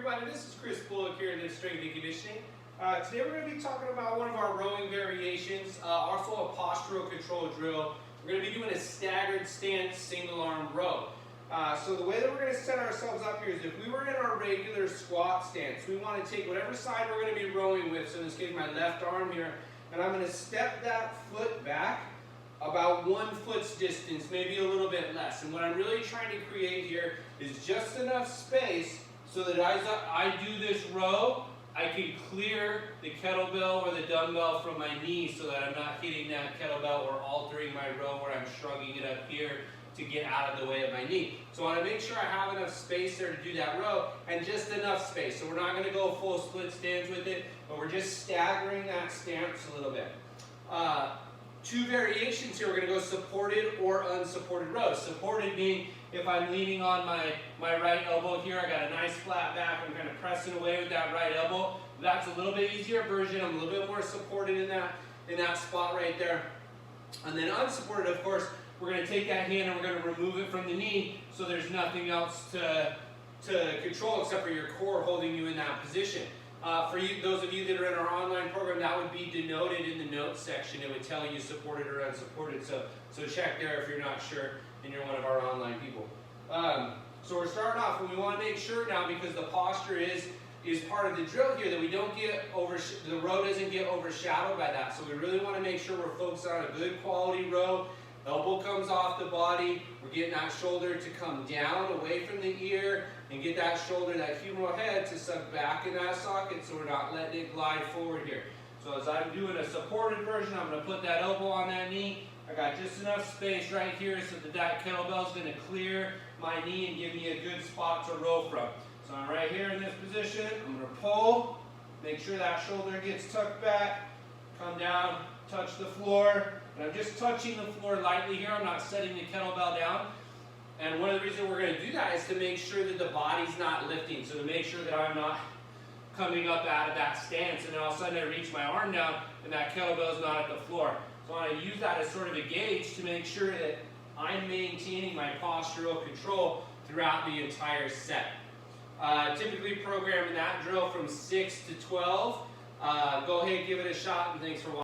everybody, this is Chris Bullock here in Strength and Conditioning. Today we're going to be talking about one of our rowing variations, also a postural control drill. We're going to be doing a staggered stance single arm row. So the way that we're going to set ourselves up here is if we were in our regular squat stance, we want to take whatever side we're going to be rowing with, so in this case my left arm here, and I'm going to step that foot back about 1 foot's distance, maybe a little bit less. And what I'm really trying to create here is just enough space so that as I do this row, I can clear the kettlebell or the dumbbell from my knee so that I'm not hitting that kettlebell or altering my row where I'm shrugging it up here to get out of the way of my knee. So I want to make sure I have enough space there to do that row and just enough space. So we're not going to go full split stance with it, but we're just staggering that stance a little bit. 2 variations here. We're going to go supported or unsupported rows. Supported being if I'm leaning on my right elbow here, I got a nice flat back, I'm kind of pressing away with that right elbow. That's a little bit easier version. I'm a little bit more supported in that spot right there. And then unsupported, of course, we're going to take that hand and we're going to remove it from the knee so there's nothing else to control except for your core holding you in that position. For you, those of you that are in our online program, that would be denoted in the notes section. It would tell you supported or unsupported. So check there if you're not sure and you're one of our online people. So we're starting off, and we want to make sure now, because the posture is part of the drill here, that we don't get the row doesn't get overshadowed by that. So we really want to make sure we're focused on a good quality row. Elbow comes off the body. We're getting that shoulder to come down away from the ear and get that shoulder, that humeral head, to suck back in that socket so we're not letting it glide forward here. So as I'm doing a supported version, I'm going to put that elbow on that knee. I got just enough space right here so that kettlebell is going to clear my knee and give me a good spot to row from. So I'm right here in this position. I'm going to pull, make sure that shoulder gets tucked back, come down, touch the floor. And I'm just touching the floor lightly here. I'm not setting the kettlebell down. And one of the reasons we're going to do that is to make sure that the body's not lifting. So to make sure that I'm not coming up out of that stance and then all of a sudden I reach my arm down and that kettlebell's not at the floor. So I want to use that as sort of a gauge to make sure that I'm maintaining my postural control throughout the entire set. Typically programming that drill from 6 to 12. Go ahead, give it a shot, and thanks for watching.